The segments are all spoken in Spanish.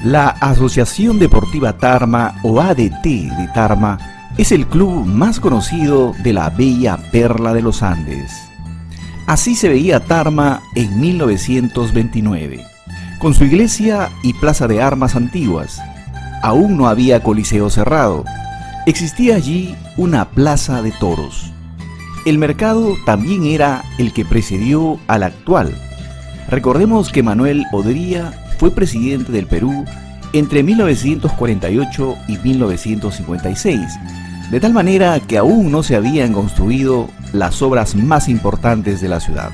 La Asociación Deportiva Tarma, o ADT de Tarma, es el club más conocido de la bella perla de los Andes. Así se veía Tarma en 1929, con su iglesia y plaza de armas antiguas. Aún no había coliseo cerrado. Existía allí una plaza de toros. El mercado también era el que precedió al actual. Recordemos que Manuel Odría fue presidente del Perú entre 1948 y 1956, de tal manera que aún no se habían construido las obras más importantes de la ciudad.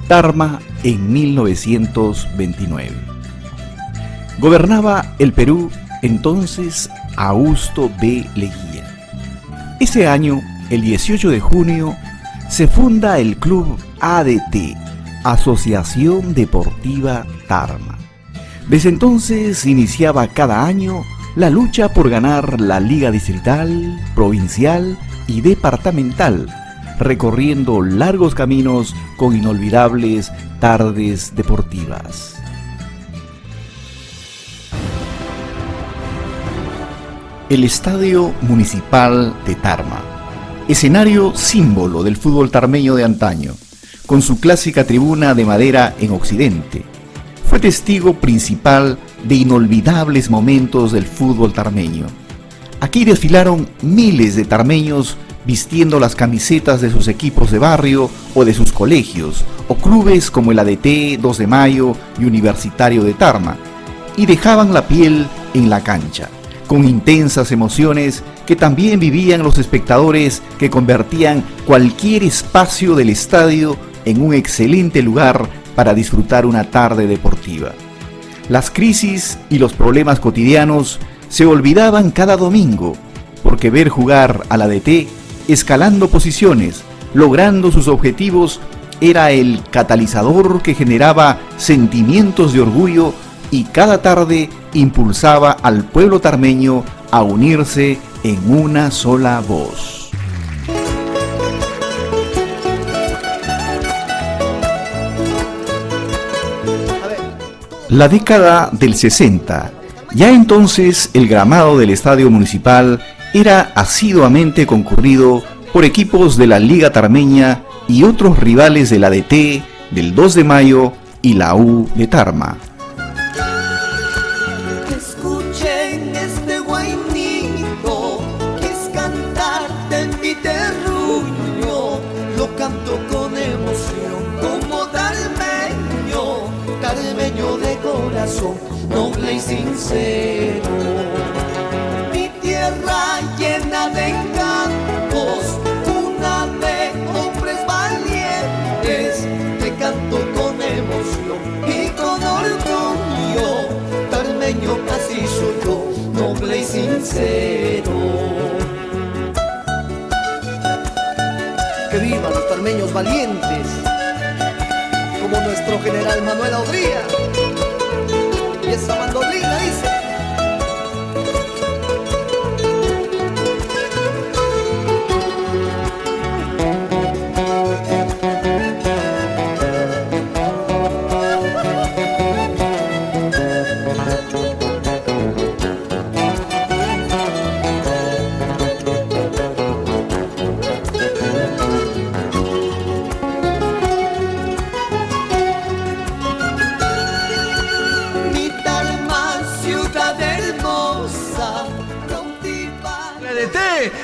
Tarma en 1929. Gobernaba el Perú entonces Augusto B. Leguía. Ese año, el 18 de junio, se funda el Club ADT, Asociación Deportiva Tarma. Desde entonces iniciaba cada año la lucha por ganar la Liga Distrital, Provincial y Departamental, recorriendo largos caminos con inolvidables tardes deportivas. El Estadio Municipal de Tarma, escenario símbolo del fútbol tarmeño de antaño, con su clásica tribuna de madera en occidente, fue testigo principal de inolvidables momentos del fútbol tarmeño. Aquí desfilaron miles de tarmeños vistiendo las camisetas de sus equipos de barrio o de sus colegios, o clubes como el ADT, 2 de Mayo y Universitario de Tarma, y dejaban la piel en la cancha, con intensas emociones que también vivían los espectadores, que convertían cualquier espacio del estadio en un excelente lugar para disfrutar una tarde deportiva. Las crisis y los problemas cotidianos se olvidaban cada domingo, porque ver jugar al ADT, escalando posiciones, logrando sus objetivos, era el catalizador que generaba sentimientos de orgullo y cada tarde impulsaba al pueblo tarmeño a unirse en una sola voz. La década del 60, ya entonces el gramado del Estadio Municipal era asiduamente concurrido por equipos de la Liga Tarmeña y otros rivales del ADT, del 2 de Mayo y la U de Tarma. Escuchen este guainito, que es cantarte en mi terruño, lo canto con emoción como tarmeño de corazón, noble y sincero. Mi tierra llena de encantos, una de hombres valientes, te canto con emoción y con orgullo, tarmeño casi soy yo, noble y sincero. Que vivan los tarmeños valientes, como nuestro general Manuel Odría. Y esa bandolina dice: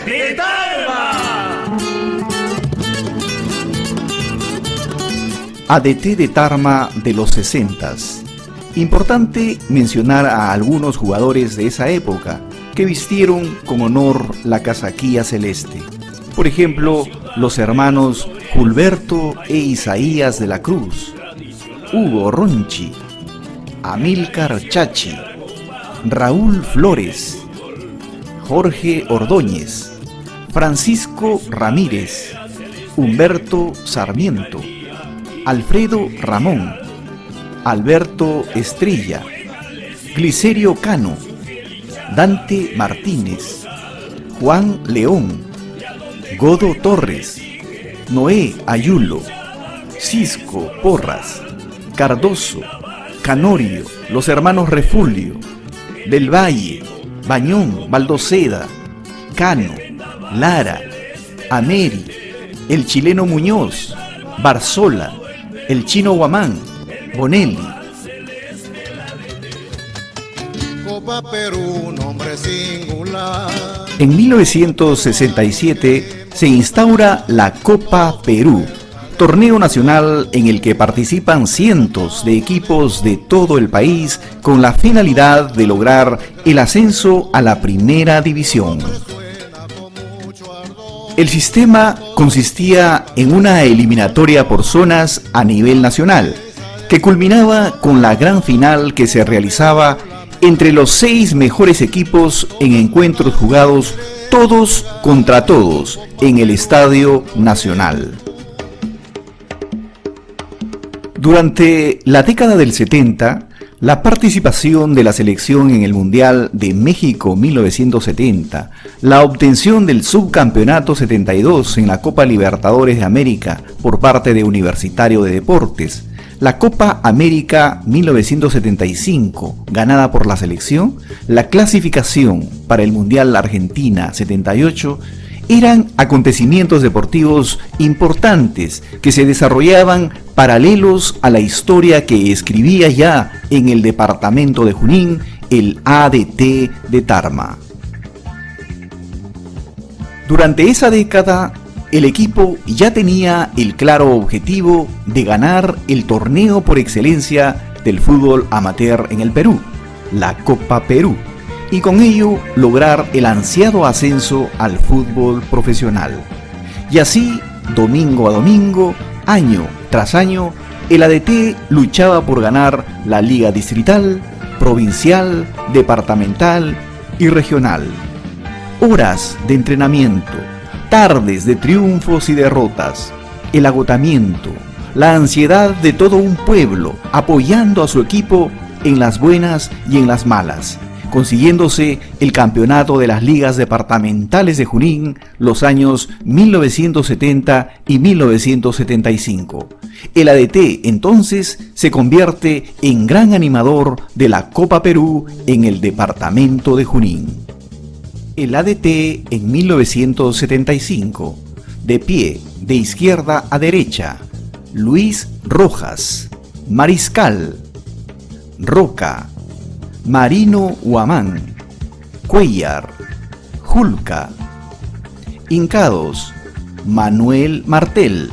¡De Tarma! ADT de Tarma de los 60s. Importante mencionar a algunos jugadores de esa época que vistieron con honor la casaquilla celeste. Por ejemplo, los hermanos Gilberto e Isaías de la Cruz, Hugo Ronchi, Amílcar Chachi, Raúl Flores, Jorge Ordóñez, Francisco Ramírez, Humberto Sarmiento, Alfredo Ramón, Alberto Estrella, Glicerio Cano, Dante Martínez, Juan León, Godo Torres, Noé Ayulo, Cisco Porras, Cardoso, Canorio, los hermanos Refulio, Del Valle, Bañón, Baldoceda, Cano, Lara, Ameri, el chileno Muñoz, Barzola, el chino Guamán, Bonelli. Copa Perú, nombre singular. En 1967 se instaura la Copa Perú, torneo nacional en el que participan cientos de equipos de todo el país con la finalidad de lograr el ascenso a la primera división. El sistema consistía en una eliminatoria por zonas a nivel nacional, que culminaba con la gran final que se realizaba entre los 6 mejores equipos en encuentros jugados todos contra todos en el Estadio Nacional. Durante la década del 70, la participación de la selección en el Mundial de México 1970, la obtención del subcampeonato 72 en la Copa Libertadores de América por parte de Universitario de Deportes, la Copa América 1975, ganada por la selección, la clasificación para el Mundial Argentina 78, eran acontecimientos deportivos importantes que se desarrollaban paralelos a la historia que escribía ya en el departamento de Junín el ADT de Tarma. Durante esa década, el equipo ya tenía el claro objetivo de ganar el torneo por excelencia del fútbol amateur en el Perú, la Copa Perú, y con ello lograr el ansiado ascenso al fútbol profesional. Y así, domingo a domingo, año tras año, el ADT luchaba por ganar la liga distrital, provincial, departamental y regional. Horas de entrenamiento, tardes de triunfos y derrotas, el agotamiento, la ansiedad de todo un pueblo apoyando a su equipo en las buenas y en las malas, consiguiéndose el campeonato de las ligas departamentales de Junín los años 1970 y 1975. El ADT entonces se convierte en gran animador de la Copa Perú en el departamento de Junín. El ADT en 1975, de pie, de izquierda a derecha, Luis Rojas, Mariscal, Roca, Marino Guamán, Cuellar, Julca. Hincados, Manuel Martel,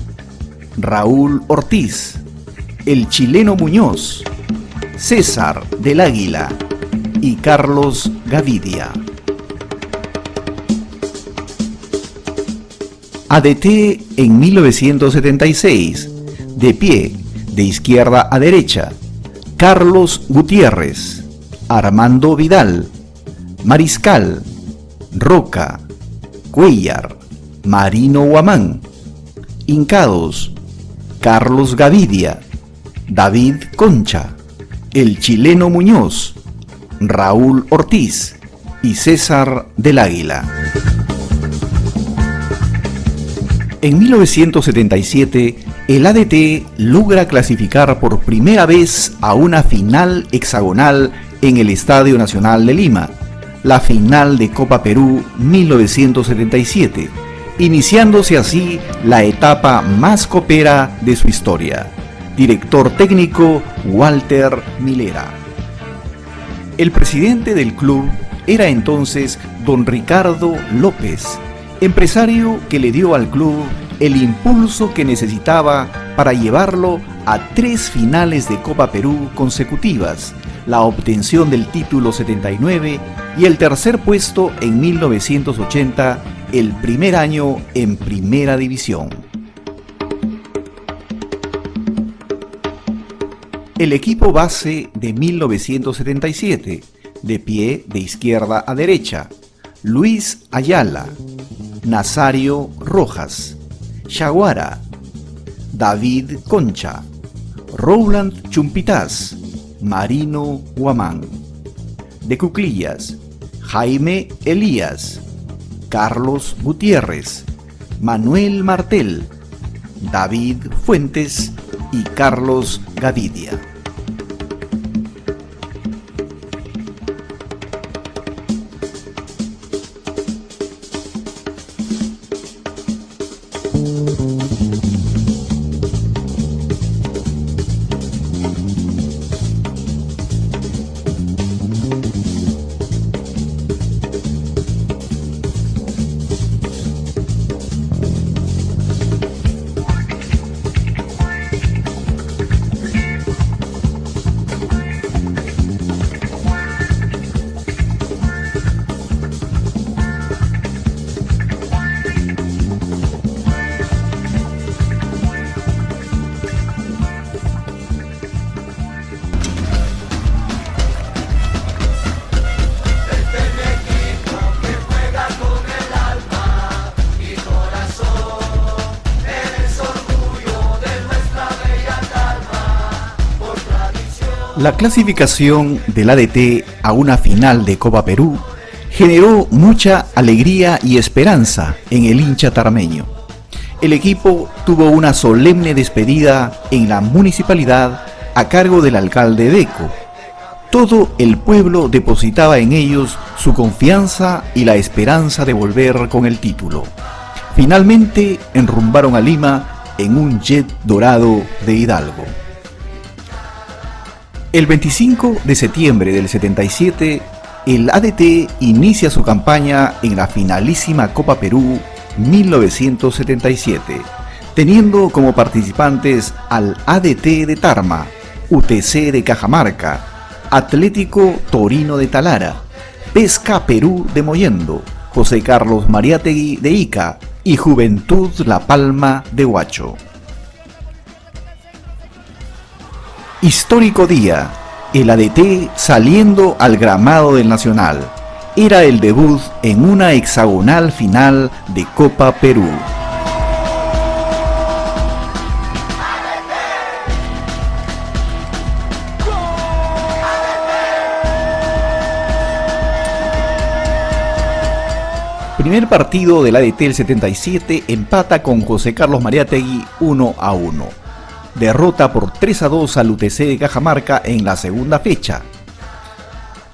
Raúl Ortiz, el chileno Muñoz, César del Águila y Carlos Gavidia. ADT en 1976, de pie, de izquierda a derecha, Carlos Gutiérrez, Armando Vidal, Mariscal, Roca, Cuellar, Marino Guamán. Hincados, Carlos Gavidia, David Concha, el chileno Muñoz, Raúl Ortiz y César del Águila. En 1977, el ADT logra clasificar por primera vez a una final hexagonal en el Estadio Nacional de Lima, la final de Copa Perú 1977, iniciándose así la etapa más copera de su historia. Director técnico Walter Milera. El presidente del club era entonces don Ricardo López, empresario que le dio al club el impulso que necesitaba para llevarlo a 3 finales de Copa Perú consecutivas, la obtención del título 79 y el tercer puesto en 1980, el primer año en Primera División. El equipo base de 1977, de pie de izquierda a derecha, Luis Ayala, Nazario Rojas, Chaguara, David Concha, Roland Chumpitaz, Marino Guamán. De cuclillas, Jaime Elías, Carlos Gutiérrez, Manuel Martel, David Fuentes y Carlos Gavidia. La clasificación del ADT a una final de Copa Perú generó mucha alegría y esperanza en el hincha tarmeño. El equipo tuvo una solemne despedida en la municipalidad a cargo del alcalde Deco. Todo el pueblo depositaba en ellos su confianza y la esperanza de volver con el título. Finalmente enrumbaron a Lima en un jet dorado de Hidalgo. El 25 de septiembre del 77, el ADT inicia su campaña en la finalísima Copa Perú 1977, teniendo como participantes al ADT de Tarma, UTC de Cajamarca, Atlético Torino de Talara, Pesca Perú de Mollendo, José Carlos Mariátegui de Ica y Juventud La Palma de Huacho. Histórico día, el ADT saliendo al gramado del Nacional. Era el debut en una hexagonal final de Copa Perú. Primer partido del ADT del 77 empata con José Carlos Mariátegui 1-1. Derrota por 3-2 al UTC de Cajamarca en la segunda fecha.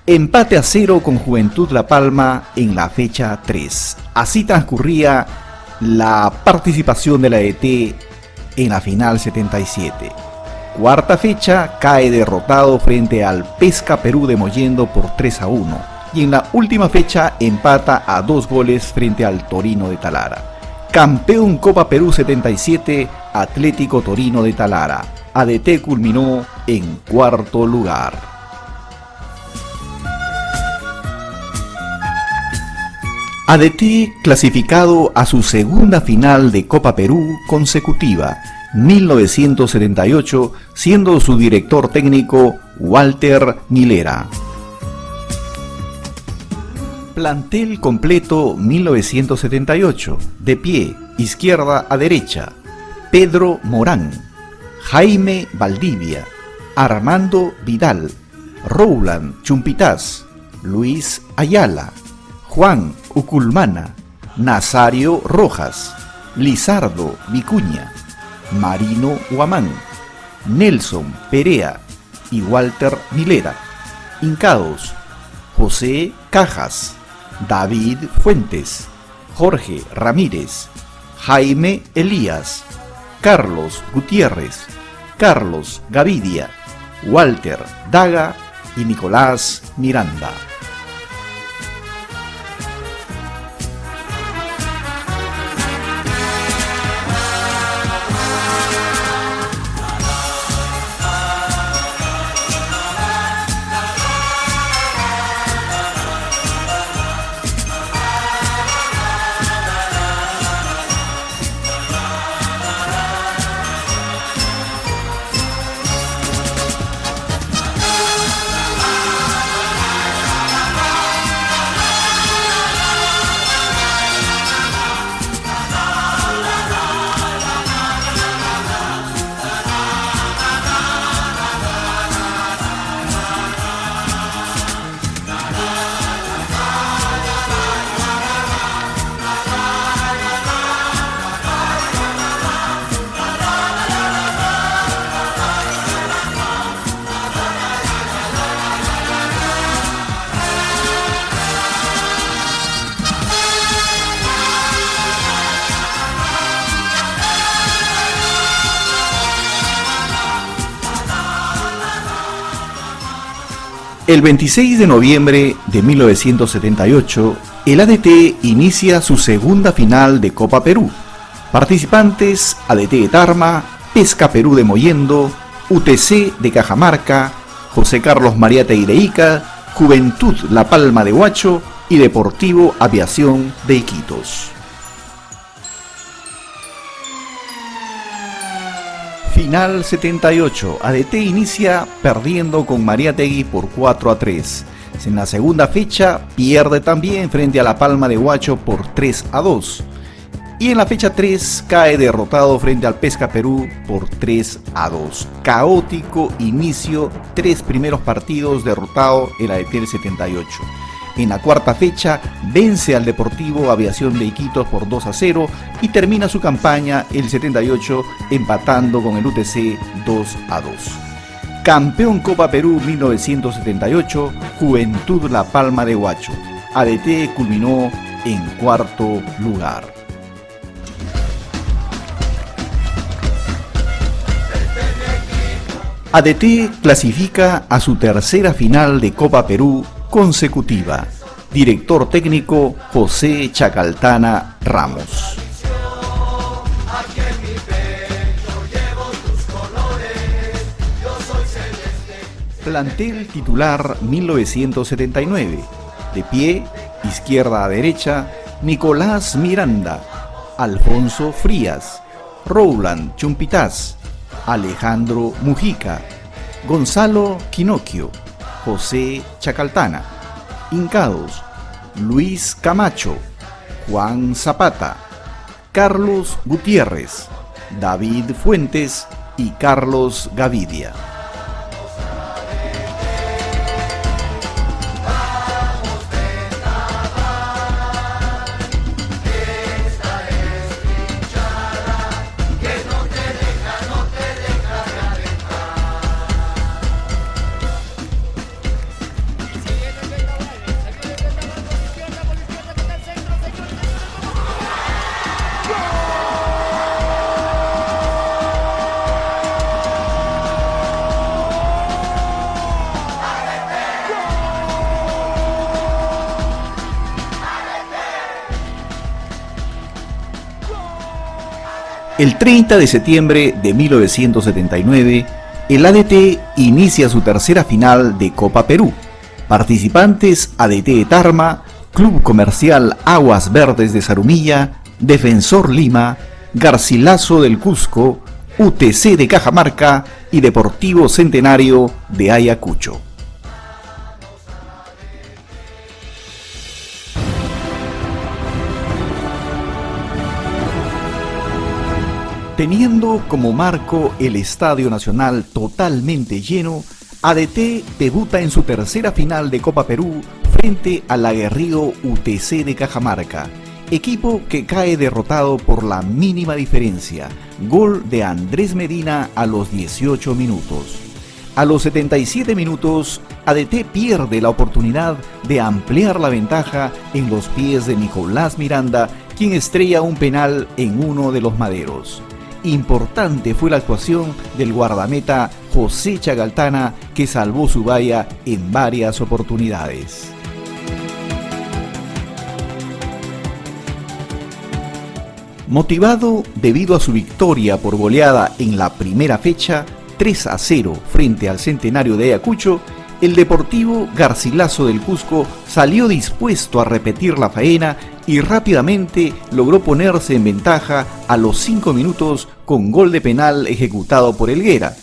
Empate a 0 con Juventud La Palma en la fecha 3. Así transcurría la participación del ADT en la final 77. Cuarta fecha, cae derrotado frente al Pesca Perú de Mollendo por 3-1. Y en la última fecha empata a 2 goles frente al Torino de Talara. Campeón Copa Perú 77, Atlético Torino de Talara. ADT culminó en cuarto lugar. ADT clasificado a su segunda final de Copa Perú consecutiva, 1978, siendo su director técnico Walter Milera. Plantel completo 1978, de pie, izquierda a derecha: Pedro Morán, Jaime Valdivia, Armando Vidal, Roland Chumpitaz, Luis Ayala, Juan Uculmana, Nazario Rojas, Lizardo Vicuña, Marino Guamán, Nelson Perea y Walter Milera. Hincados: José Cajas, David Fuentes, Jorge Ramírez, Jaime Elías, Carlos Gutiérrez, Carlos Gavidia, Walter Daga y Nicolás Miranda. El 26 de noviembre de 1978, el ADT inicia su segunda final de Copa Perú. Participantes: ADT de Tarma, Pesca Perú de Mollendo, UTC de Cajamarca, José Carlos Mariátegui de Ica, Juventud La Palma de Huacho y Deportivo Aviación de Iquitos. Final 78, ADT inicia perdiendo con Mariátegui por 4-3. En la segunda fecha pierde también frente a La Palma de Huacho por 3-2. Y en la fecha 3 cae derrotado frente al Pesca Perú por 3-2. Caótico inicio, 3 primeros partidos derrotado el ADT del 78. En la cuarta fecha vence al Deportivo Aviación de Iquitos por 2-0 y termina su campaña el 78 empatando con el UTC 2-2. Campeón Copa Perú 1978, Juventud La Palma de Huacho. ADT culminó en cuarto lugar. ADT clasifica a su tercera final de Copa Perú consecutiva. Director técnico José Chacaltana Ramos. Plantel titular 1979. De pie, izquierda a derecha, Nicolás Miranda, Alfonso Frías, Rowland Chumpitaz, Alejandro Mujica, Gonzalo Quinocchio, José Chacaltana. Hincados, Luis Camacho, Juan Zapata, Carlos Gutiérrez, David Fuentes y Carlos Gavidia. El 30 de septiembre de 1979, el ADT inicia su tercera final de Copa Perú. Participantes ADT de Tarma, Club Comercial Aguas Verdes de Zarumilla, Defensor Lima, Garcilaso del Cusco, UTC de Cajamarca y Deportivo Centenario de Ayacucho. Teniendo como marco el Estadio Nacional totalmente lleno, ADT debuta en su tercera final de Copa Perú frente al aguerrido UTC de Cajamarca, equipo que cae derrotado por la mínima diferencia, gol de Andrés Medina a los 18 minutos. A los 77 minutos, ADT pierde la oportunidad de ampliar la ventaja en los pies de Nicolás Miranda, quien estrella un penal en uno de los maderos. Importante fue la actuación del guardameta José Chacaltana, que salvó su valla en varias oportunidades. Motivado debido a su victoria por goleada en la primera fecha, 3-0 frente al Centenario de Ayacucho, el Deportivo Garcilaso del Cusco salió dispuesto a repetir la faena y rápidamente logró ponerse en ventaja a los 5 minutos con gol de penal ejecutado por Helguera.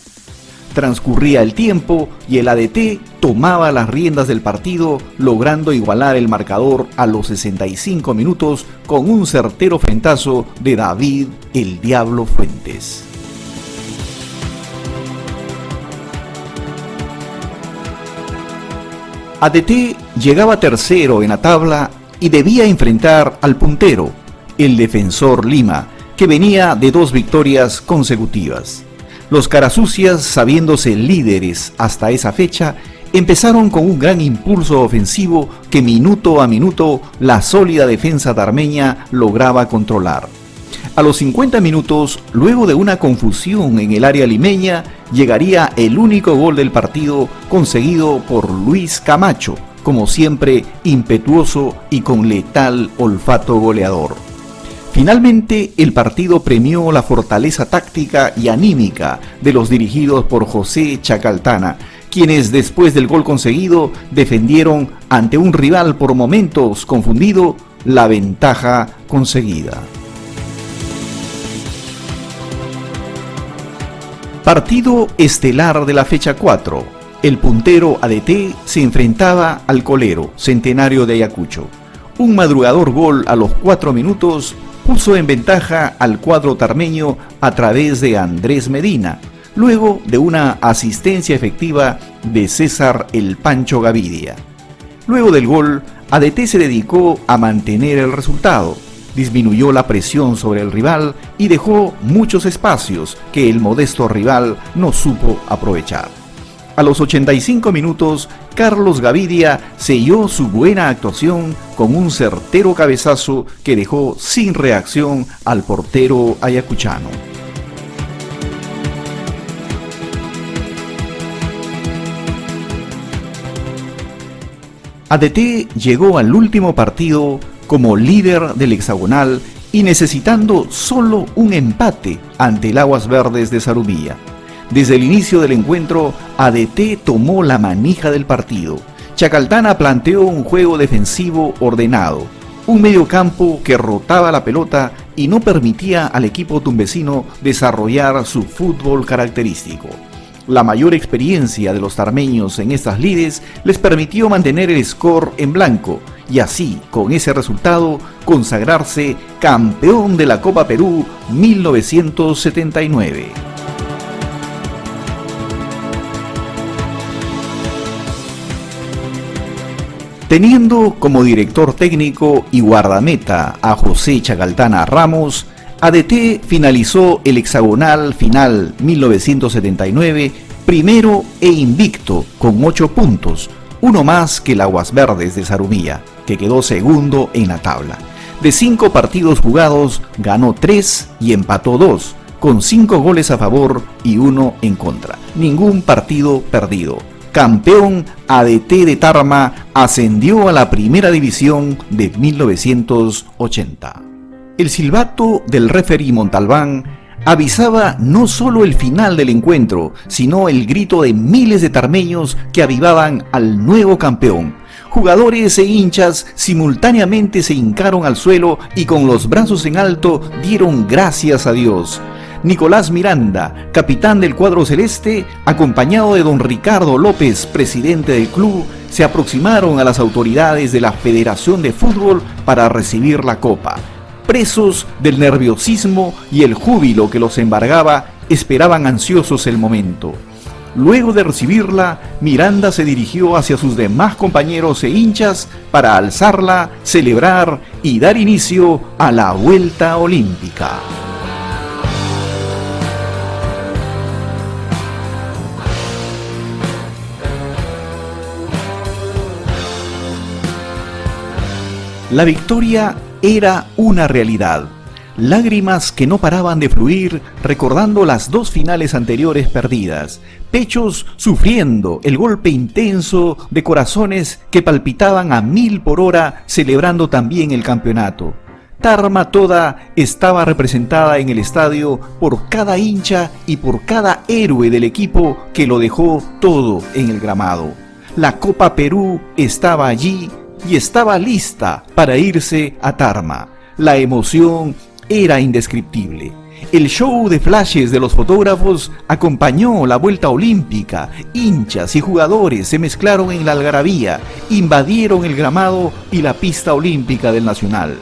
Transcurría el tiempo y el ADT tomaba las riendas del partido, logrando igualar el marcador a los 65 minutos con un certero frentazo de David "El Diablo" Fuentes. ADT llegaba tercero en la tabla y debía enfrentar al puntero, el Defensor Lima, que venía de 2 victorias consecutivas. Los carasucias, sabiéndose líderes hasta esa fecha, empezaron con un gran impulso ofensivo que minuto a minuto la sólida defensa tarmeña lograba controlar. A los 50 minutos, luego de una confusión en el área limeña, llegaría el único gol del partido conseguido por Luis Camacho, como siempre impetuoso y con letal olfato goleador. Finalmente, el partido premió la fortaleza táctica y anímica de los dirigidos por José Chacaltana, quienes después del gol conseguido defendieron ante un rival por momentos confundido la ventaja conseguida. Partido estelar de la fecha 4. El puntero ADT se enfrentaba al colero Centenario de Ayacucho. Un madrugador gol a los 4 minutos puso en ventaja al cuadro tarmeño a través de Andrés Medina, luego de una asistencia efectiva de César El Pancho Gavidia. Luego del gol, ADT se dedicó a mantener el resultado, disminuyó la presión sobre el rival y dejó muchos espacios que el modesto rival no supo aprovechar. A los 85 minutos, Carlos Gavidia selló su buena actuación con un certero cabezazo que dejó sin reacción al portero ayacuchano. ADT llegó al último partido como líder del hexagonal y necesitando solo un empate ante el Aguas Verdes de Zarumilla. Desde el inicio del encuentro, ADT tomó la manija del partido. Chacaltana planteó un juego defensivo ordenado, un mediocampo que rotaba la pelota y no permitía al equipo tumbesino desarrollar su fútbol característico. La mayor experiencia de los tarmeños en estas lides les permitió mantener el score en blanco y así, con ese resultado, consagrarse campeón de la Copa Perú 1979. Teniendo como director técnico y guardameta a José Chacaltana Ramos, ADT finalizó el hexagonal final 1979 primero e invicto con 8 puntos, uno más que el Aguas Verdes de Zarumilla, que quedó segundo en la tabla. De 5 partidos jugados, ganó 3 y empató 2, con 5 goles a favor y 1 en contra. Ningún partido perdido. Campeón ADT de Tarma ascendió a la primera división de 1980. El silbato del referí Montalbán avisaba no solo el final del encuentro, sino el grito de miles de tarmeños que avivaban al nuevo campeón. Jugadores e hinchas simultáneamente se hincaron al suelo y con los brazos en alto dieron gracias a Dios. Nicolás Miranda, capitán del cuadro celeste, acompañado de don Ricardo López, presidente del club, se aproximaron a las autoridades de la Federación de Fútbol para recibir la copa. Presos del nerviosismo y el júbilo que los embargaba, esperaban ansiosos el momento. Luego de recibirla, Miranda se dirigió hacia sus demás compañeros e hinchas para alzarla, celebrar y dar inicio a la vuelta olímpica. La victoria era una realidad. Lágrimas que no paraban de fluir recordando las 2 finales anteriores perdidas. Pechos sufriendo el golpe intenso de corazones que palpitaban a 1000 por hora celebrando también el campeonato. Tarma toda estaba representada en el estadio por cada hincha y por cada héroe del equipo que lo dejó todo en el gramado. La Copa Perú estaba allí y estaba lista para irse a Tarma. La emoción era indescriptible. El show de flashes de los fotógrafos acompañó la vuelta olímpica. Hinchas y jugadores se mezclaron en la algarabía, invadieron el gramado y la pista olímpica del Nacional.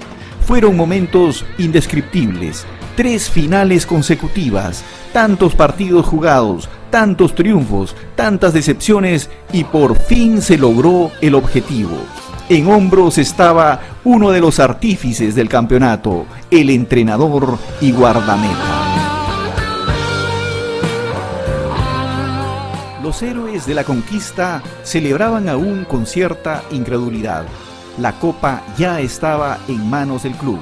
Fueron momentos indescriptibles. 3 finales consecutivas, tantos partidos jugados, tantos triunfos, tantas decepciones y por fin se logró el objetivo. En hombros estaba uno de los artífices del campeonato, el entrenador y guardameta. Los héroes de la conquista celebraban aún con cierta incredulidad. La copa ya estaba en manos del club.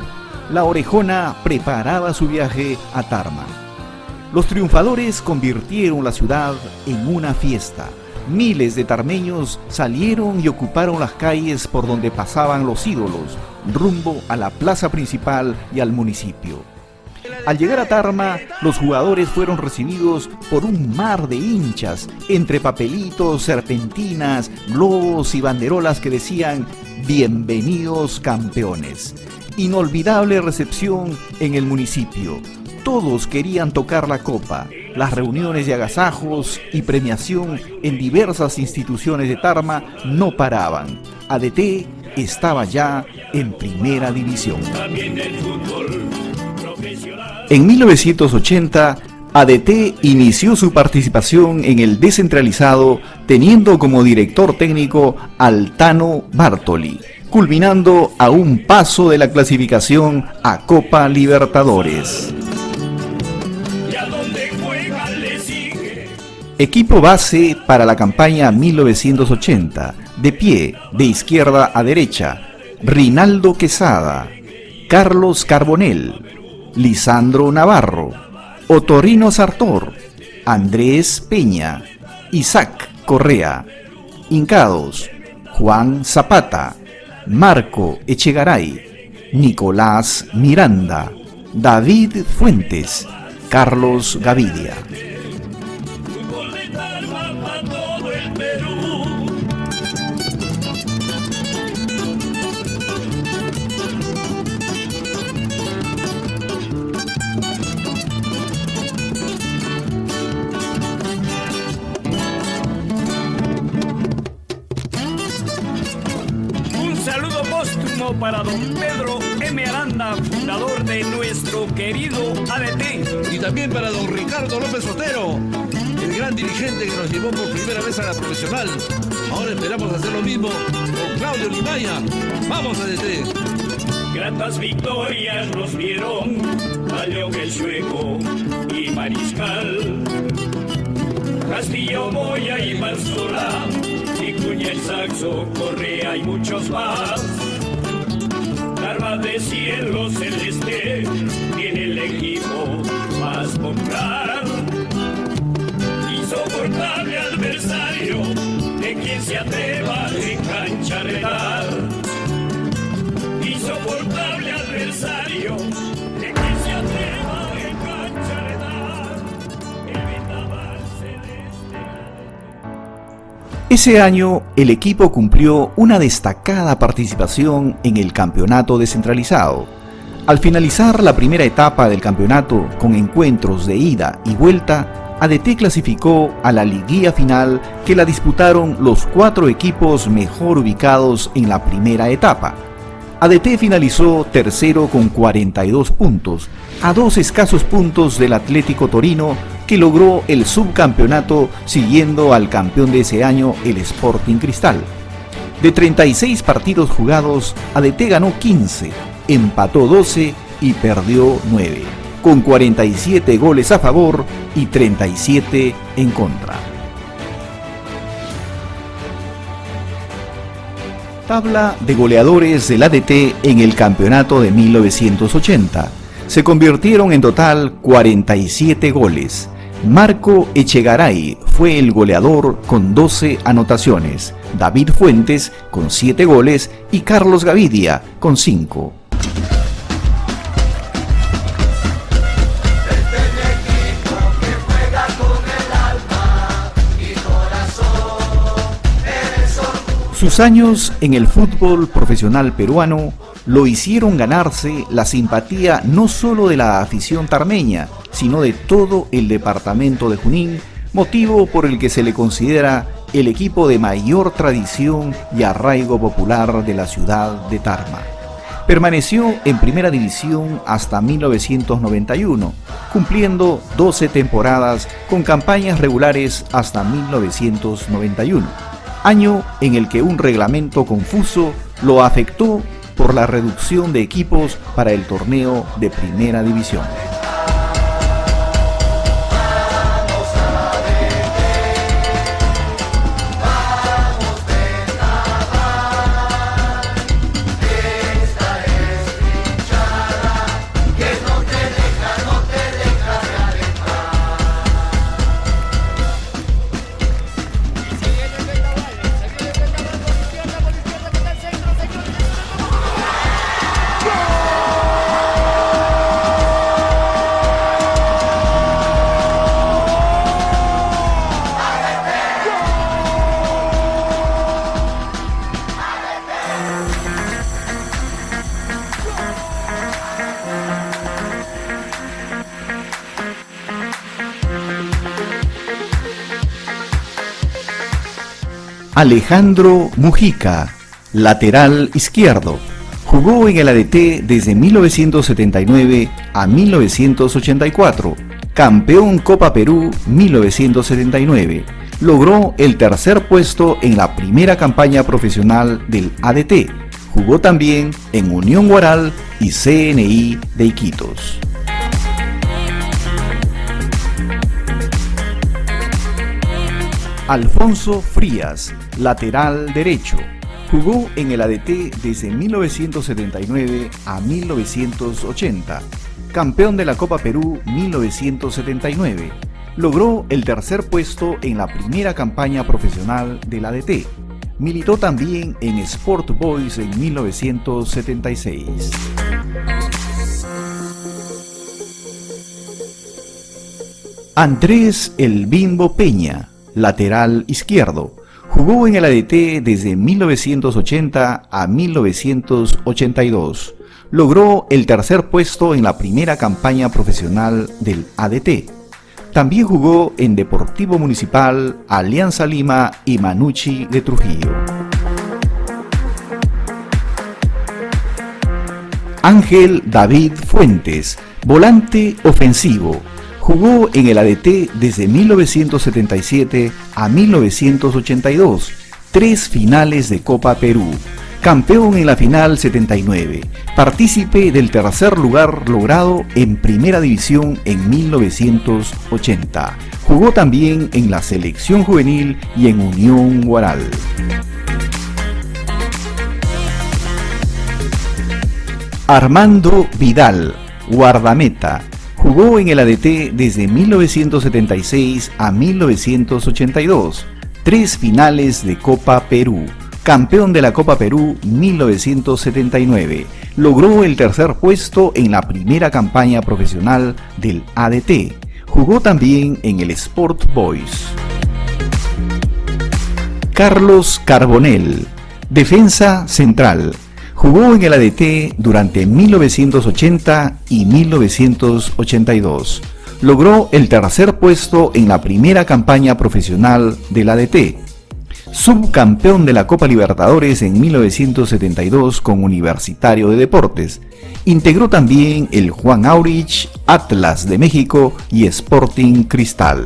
La Orejona preparaba su viaje a Tarma. Los triunfadores convirtieron la ciudad en una fiesta. Miles de tarmeños salieron y ocuparon las calles por donde pasaban los ídolos, rumbo a la plaza principal y al municipio. Al llegar a Tarma, los jugadores fueron recibidos por un mar de hinchas, entre papelitos, serpentinas, globos y banderolas que decían «Bienvenidos campeones». Inolvidable recepción en el municipio. Todos querían tocar la copa. Las reuniones de agasajos y premiación en diversas instituciones de Tarma no paraban. ADT estaba ya en primera división. En 1980, ADT inició su participación en el descentralizado teniendo como director técnico al Tano Bartoli, culminando a un paso de la clasificación a Copa Libertadores. Equipo base para la campaña 1980, de pie, de izquierda a derecha, Rinaldo Quesada, Carlos Carbonell, Lisandro Navarro, Otorino Sartor, Andrés Peña, Isaac Correa, hincados, Juan Zapata, Marco Echegaray, Nicolás Miranda, David Fuentes, Carlos Gavidia. Para don Pedro M. Aranda, fundador de nuestro querido ADT. Y también para don Ricardo López Otero, el gran dirigente que nos llevó por primera vez a la profesional. Ahora esperamos hacer lo mismo con Claudio Limaya. ¡Vamos, ADT! Gratas victorias nos dieron a León el Chueco y Mariscal, Castillo, Moya y Mansola, Vicuña, el Saxo, Correa y muchos más. Tarma de cielo celeste tiene el equipo más popular. Insoportable adversario de quien se atreva en cancha a retar. Insoportable adversario de quien se atreva en cancha a retar. El vendaval celeste. Ese año, el equipo cumplió una destacada participación en el campeonato descentralizado. Al finalizar la primera etapa del campeonato con encuentros de ida y vuelta, ADT clasificó a la liguilla final que la disputaron los 4 equipos mejor ubicados en la primera etapa. ADT finalizó tercero con 42 puntos, a 2 escasos puntos del Atlético Torino, que logró el subcampeonato siguiendo al campeón de ese año, el Sporting Cristal. De 36 partidos jugados, ADT ganó 15, empató 12 y perdió 9, con 47 goles a favor y 37 en contra. Tabla de goleadores del ADT en el campeonato de 1980. Se convirtieron en total 47 goles. Marco Echegaray fue el goleador con 12 anotaciones, David Fuentes con 7 goles y Carlos Gavidia con 5. Sus años en el fútbol profesional peruano lo hicieron ganarse la simpatía no solo de la afición tarmeña, sino de todo el departamento de Junín, motivo por el que se le considera el equipo de mayor tradición y arraigo popular de la ciudad de Tarma. Permaneció en primera división hasta 1991, cumpliendo 12 temporadas con campañas regulares hasta 1991, año en el que un reglamento confuso lo afectó por la reducción de equipos para el torneo de primera división. Alejandro Mujica, lateral izquierdo. Jugó en el ADT desde 1979 a 1984. Campeón Copa Perú 1979. Logró el tercer puesto en la primera campaña profesional del ADT. Jugó también en Unión Guaral y CNI de Iquitos. Alfonso Frías, lateral derecho. Jugó en el ADT desde 1979 a 1980. Campeón de la Copa Perú 1979. Logró el tercer puesto en la primera campaña profesional del ADT. Militó también en Sport Boys en 1976. Andrés El Bimbo Peña, lateral izquierdo. Jugó en el ADT desde 1980 a 1982. Logró el tercer puesto en la primera campaña profesional del ADT. También jugó en Deportivo Municipal, Alianza Lima y Manucci de Trujillo. Ángel David Fuentes, volante ofensivo. Jugó en el ADT desde 1977 a 1982, 3 finales de Copa Perú. Campeón en la final 79, partícipe del tercer lugar logrado en Primera División en 1980. Jugó también en la selección juvenil y en Unión Guaral. Armando Vidal, guardameta. Jugó en el ADT desde 1976 a 1982, 3 finales de Copa Perú. Campeón de la Copa Perú 1979. Logró el tercer puesto en la primera campaña profesional del ADT. Jugó también en el Sport Boys. Carlos Carbonell, defensa central. Jugó en el ADT durante 1980 y 1982. Logró el tercer puesto en la primera campaña profesional del ADT. Subcampeón de la Copa Libertadores en 1972 con Universitario de Deportes. Integró también el Juan Aurich, Atlas de México y Sporting Cristal.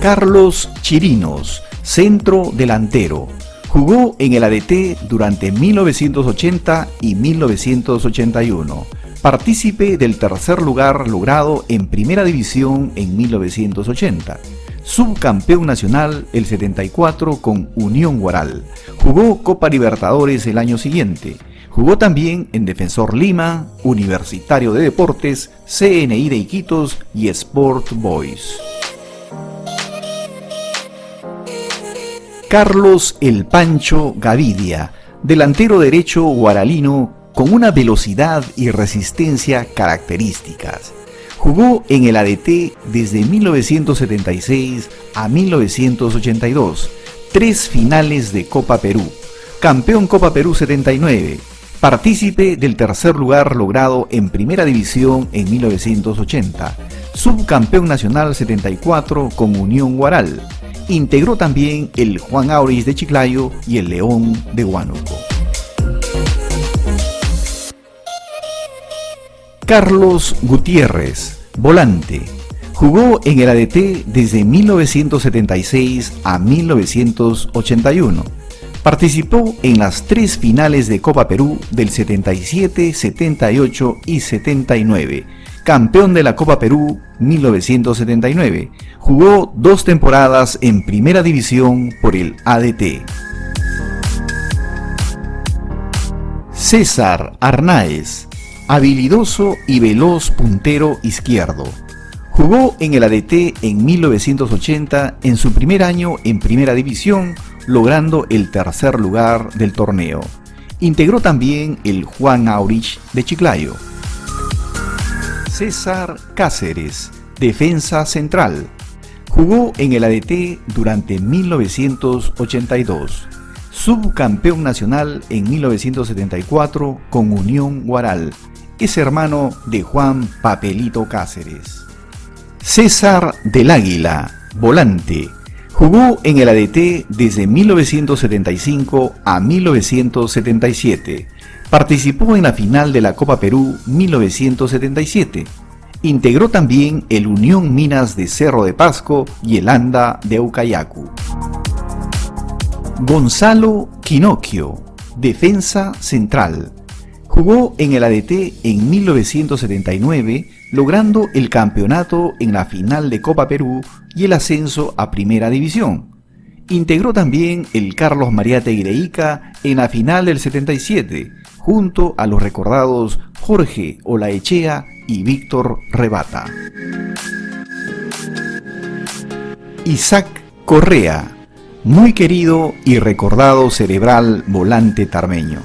Carlos Chirinos, centro delantero. Jugó en el ADT durante 1980 y 1981. Partícipe del tercer lugar logrado en Primera División en 1980. Subcampeón nacional el 74 con Unión Guaral. Jugó Copa Libertadores el año siguiente. Jugó también en Defensor Lima, Universitario de Deportes, CNI de Iquitos y Sport Boys. Carlos El Pancho Gavidia, delantero derecho guaralino con una velocidad y resistencia características. Jugó en el ADT desde 1976 a 1982, 3 finales de Copa Perú. Campeón Copa Perú 79, partícipe del tercer lugar logrado en Primera División en 1980, subcampeón nacional 74 con Unión Guaral. Integró también el Juan Aurich de Chiclayo y el León de Huánuco. Carlos Gutiérrez, volante. Jugó en el ADT desde 1976 a 1981. Participó en las 3 finales de Copa Perú del 77, 78 y 79. Campeón de la Copa Perú 1979. Jugó 2 temporadas en Primera División por el ADT. César Arnáez, habilidoso y veloz puntero izquierdo. Jugó en el ADT en 1980 en su primer año en Primera División, logrando el tercer lugar del torneo. Integró también el Juan Aurich de Chiclayo. César Cáceres, defensa central. Jugó en el ADT durante 1982. Subcampeón nacional en 1974 con Unión Guaral. Es hermano de Juan Papelito Cáceres. César del Águila, volante. Jugó en el ADT desde 1975 a 1977. Participó en la final de la Copa Perú 1977. Integró también el Unión Minas de Cerro de Pasco y el ANDA de Ucayacu. Gonzalo Quinocchio, defensa central. Jugó en el ADT en 1979, logrando el campeonato en la final de Copa Perú y el ascenso a Primera División. Integró también el Carlos María Tegreica en la final del 77, junto a los recordados Jorge Olaechea y Víctor Rebata. Isaac Correa, muy querido y recordado cerebral volante tarmeño.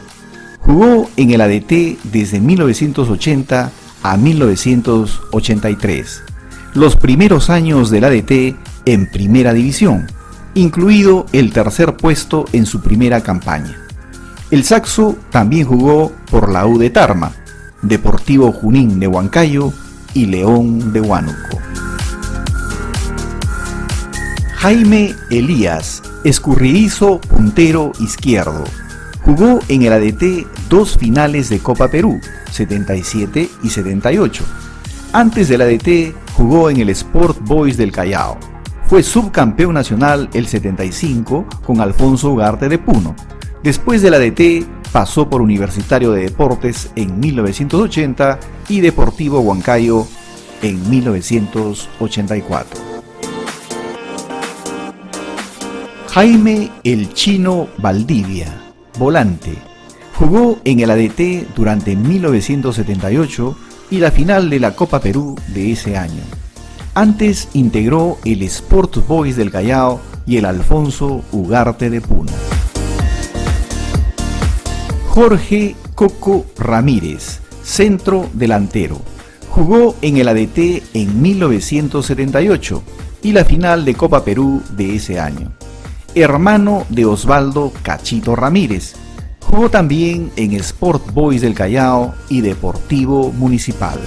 Jugó en el ADT desde 1980 a 1983, los primeros años del ADT en Primera División, incluido el tercer puesto en su primera campaña. El saxo también jugó por la U de Tarma, Deportivo Junín de Huancayo y León de Huánuco. Jaime Elías, escurridizo puntero izquierdo. Jugó en el ADT dos finales de Copa Perú, 77 y 78. Antes del ADT jugó en el Sport Boys del Callao. Fue subcampeón nacional el 75 con Alfonso Ugarte de Puno. Después del ADT pasó por Universitario de Deportes en 1980 y Deportivo Huancayo en 1984. Jaime El Chino Valdivia, volante. Jugó en el ADT durante 1978 y la final de la Copa Perú de ese año. Antes integró el Sport Boys del Callao y el Alfonso Ugarte de Puno. Jorge Coco Ramírez, centro delantero. Jugó en el ADT en 1978 y la final de Copa Perú de ese año. Hermano de Osvaldo Cachito Ramírez. Jugó también en Sport Boys del Callao y Deportivo Municipal.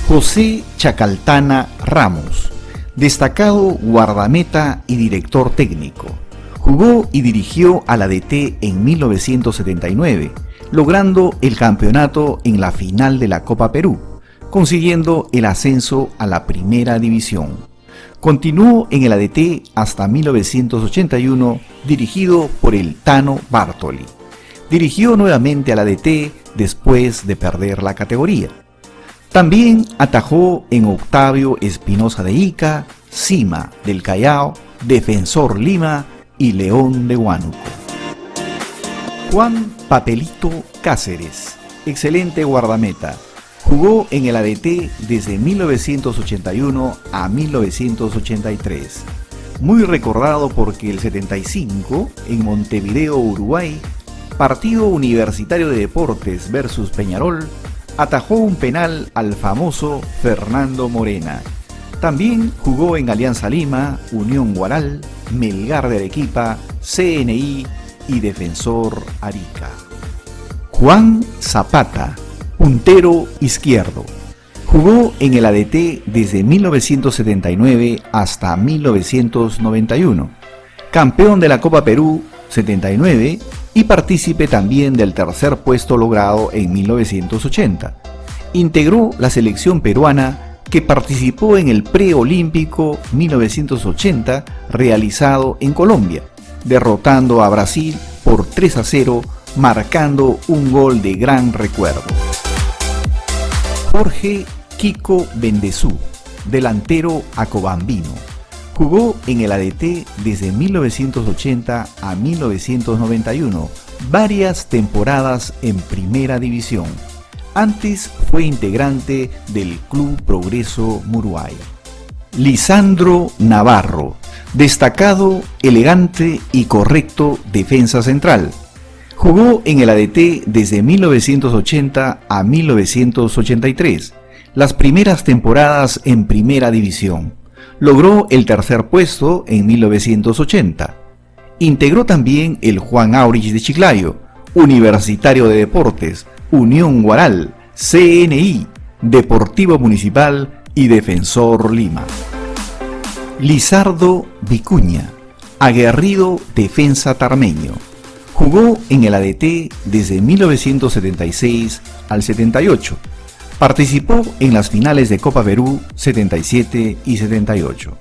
José Chacaltana Ramos, destacado guardameta y director técnico. Jugó y dirigió al ADT en 1979, logrando el campeonato en la final de la Copa Perú, consiguiendo el ascenso a la Primera División. Continuó en el ADT hasta 1981, dirigido por el Tano Bartoli. Dirigió nuevamente al ADT después de perder la categoría. También atajó en Octavio Espinosa de Ica, Cima del Callao, Defensor Lima y León de Huánuco. Juan Papelito Cáceres, excelente guardameta. Jugó en el ADT desde 1981 a 1983. Muy recordado porque el 75, en Montevideo, Uruguay, partido Universitario de Deportes versus Peñarol, atajó un penal al famoso Fernando Morena. También jugó en Alianza Lima, Unión Guaral, Melgar de Arequipa, CNI y Defensor Arica. Juan Zapata, puntero izquierdo. Jugó en el ADT desde 1979 hasta 1991. Campeón de la Copa Perú 79 y partícipe también del tercer puesto logrado en 1980. Integró la selección peruana que participó en el preolímpico 1980 realizado en Colombia, derrotando a Brasil por 3-0, marcando un gol de gran recuerdo. Jorge Kiko Bendezú, delantero acobambino. Jugó en el ADT desde 1980 a 1991, varias temporadas en Primera División. Antes fue integrante del Club Progreso Muruay. Lisandro Navarro, destacado, elegante y correcto defensa central. Jugó en el ADT desde 1980 a 1983, las primeras temporadas en Primera División. Logró el tercer puesto en 1980. Integró también el Juan Aurich de Chiclayo, Universitario de Deportes, Unión Guaral, CNI, Deportivo Municipal y Defensor Lima. Lizardo Vicuña, aguerrido defensa tarmeño. Jugó en el ADT desde 1976 al 78. Participó en las finales de Copa Perú 77 y 78.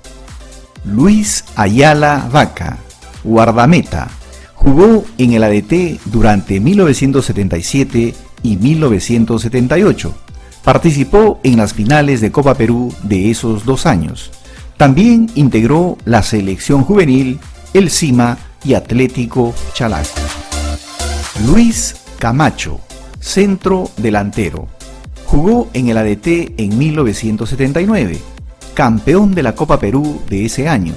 Luis Ayala Vaca, guardameta. Jugó en el ADT durante 1977 y 1978. Participó en las finales de Copa Perú de esos 2 años. También integró la selección juvenil, el CIMA y Atlético Chalaco. Luis Camacho, centro delantero. Jugó en el ADT en 1979, campeón de la Copa Perú de ese año.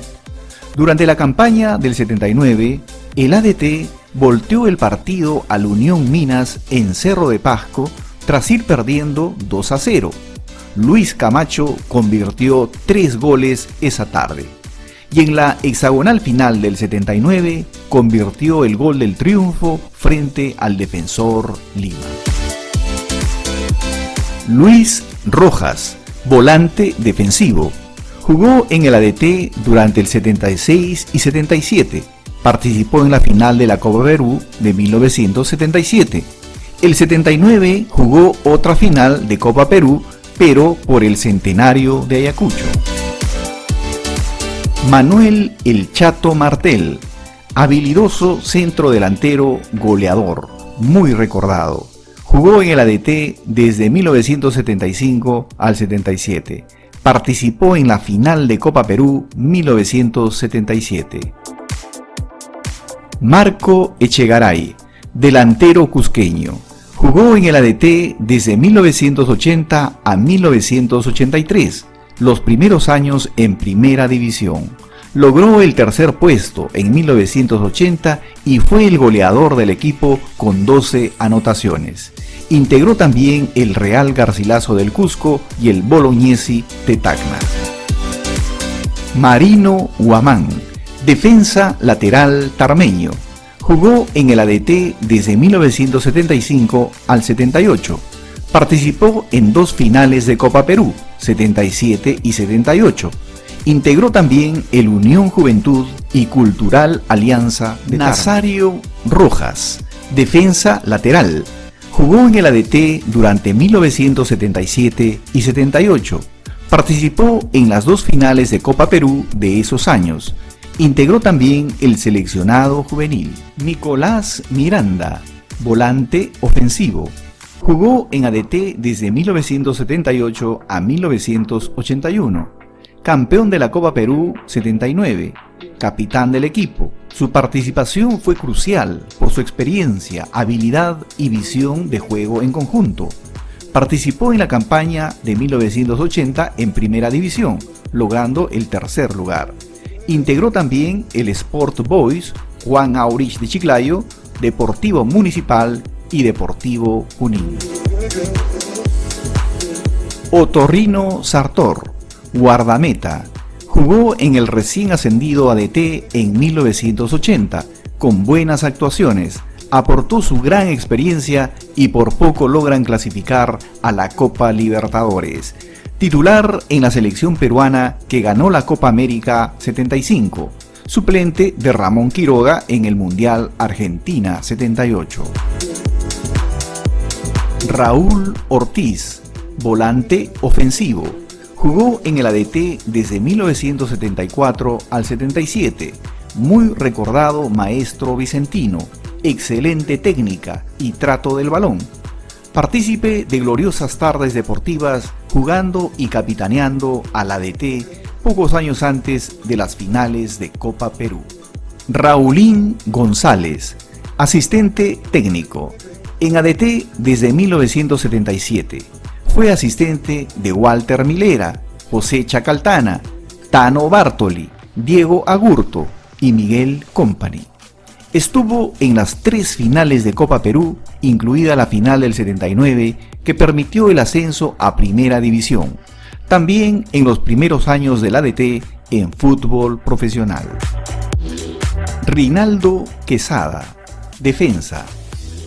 Durante la campaña del 79, el ADT volteó el partido al Unión Minas en Cerro de Pasco tras ir perdiendo 2-0. Luis Camacho convirtió 3 goles esa tarde. Y en la hexagonal final del 79 convirtió el gol del triunfo frente al Defensor Lima. Luis Rojas, volante defensivo. Jugó en el ADT durante el 76 y 77. Participó en la final de la Copa Perú de 1977. El 79 jugó otra final de Copa Perú, pero por el centenario de Ayacucho. Manuel El Chato Martel, habilidoso centrodelantero goleador, muy recordado. Jugó en el ADT desde 1975 al 77. Participó en la final de Copa Perú 1977. Marco Echegaray, delantero cusqueño. Jugó en el ADT desde 1980 a 1983, los primeros años en Primera División. Logró el tercer puesto en 1980 y fue el goleador del equipo con 12 anotaciones. Integró también el Real Garcilaso del Cusco y el Bolognesi de Tacna. Marino Guamán, defensa lateral tarmeño. Jugó en el ADT desde 1975 al 78. Participó en 2 finales de Copa Perú, 77 y 78. Integró también el Unión Juventud y Cultural Alianza de Nazario Rojas, defensa lateral. Jugó en el ADT durante 1977 y 78. Participó en las 2 finales de Copa Perú de esos años. Integró también el seleccionado juvenil. Nicolás Miranda, volante ofensivo. Jugó en ADT desde 1978 a 1981. Campeón de la Copa Perú 79. Capitán del equipo. Su participación fue crucial por su experiencia, habilidad y visión de juego en conjunto. Participó en la campaña de 1980 en Primera División, logrando el tercer lugar. Integró también el Sport Boys, Juan Aurich de Chiclayo, Deportivo Municipal y Deportivo Junín. Otorrino Sartor, guardameta. Jugó en el recién ascendido ADT en 1980, con buenas actuaciones. Aportó su gran experiencia y por poco logran clasificar a la Copa Libertadores. Titular en la selección peruana que ganó la Copa América 75, suplente de Ramón Quiroga en el Mundial Argentina 78. Raúl Ortiz, volante ofensivo. Jugó en el ADT desde 1974 al 77, muy recordado maestro vicentino, excelente técnica y trato del balón. Partícipe de gloriosas tardes deportivas jugando y capitaneando al ADT pocos años antes de las finales de Copa Perú. Raulín González, asistente técnico. En ADT desde 1977. Fue asistente de Walter Milera, José Chacaltana, Tano Bartoli, Diego Agurto y Miguel Company. Estuvo en las 3 finales de Copa Perú, incluida la final del 79, que permitió el ascenso a Primera División. También en los primeros años del ADT en fútbol profesional. Rinaldo Quesada, defensa.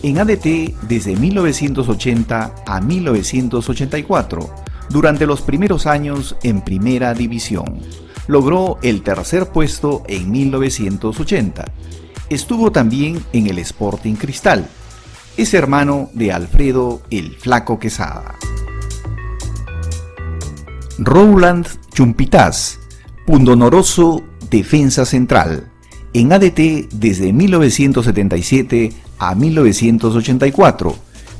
En ADT desde 1980 a 1984, durante los primeros años en Primera División. logró el tercer puesto en 1980. Estuvo también en el Sporting Cristal. Es hermano de Alfredo el Flaco Quesada. Roland Chumpitaz, pundonoroso defensa central. En ADT desde 1977 a 1984.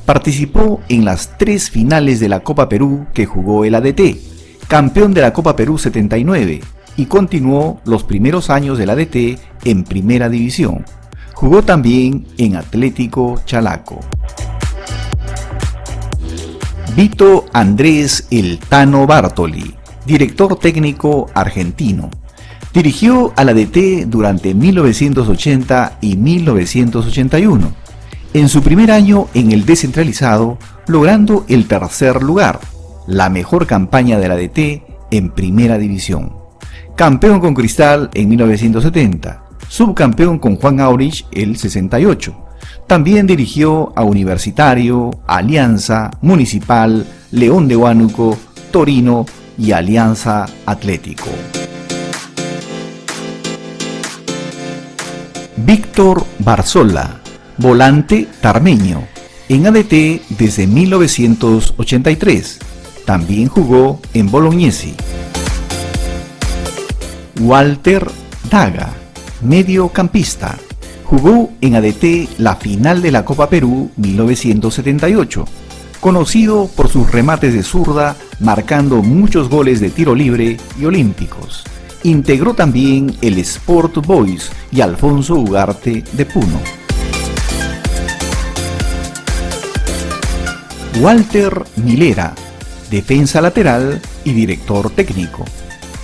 Participó en las 3 finales de la Copa Perú que jugó el ADT, campeón de la Copa Perú 79, y continuó los primeros años del ADT en Primera División. Jugó también en Atlético Chalaco. Vito Andrés El Tano Bartoli, director técnico argentino. Dirigió al ADT durante 1980 y 1981. En su primer año en el descentralizado, logrando el tercer lugar, la mejor campaña del ADT en Primera División. Campeón con Cristal en 1970, subcampeón con Juan Aurich el 68. También dirigió a Universitario, Alianza, Municipal, León de Huánuco, Torino y Alianza Atlético. Víctor Barzola, volante tarmeño, en ADT desde 1983. También jugó en Bolognesi. Walter Daga, mediocampista. Jugó en ADT la final de la Copa Perú 1978, conocido por sus remates de zurda, marcando muchos goles de tiro libre y olímpicos. Integró también el Sport Boys y Alfonso Ugarte de Puno. Walter Milera, defensa lateral y director técnico.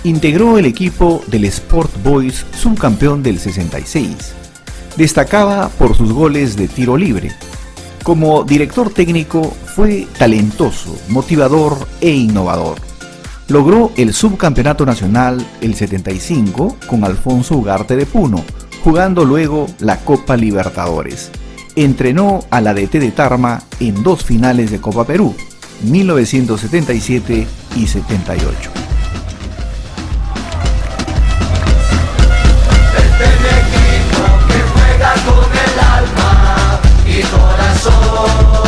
Integró el equipo del Sport Boys, subcampeón del 66. Destacaba por sus goles de tiro libre. Como director técnico fue talentoso, motivador e innovador. Logró el subcampeonato nacional el 75 con Alfonso Ugarte de Puno, jugando luego la Copa Libertadores. Entrenó al ADT de Tarma en 2 finales de Copa Perú, 1977 y 78. Con el alma y corazón.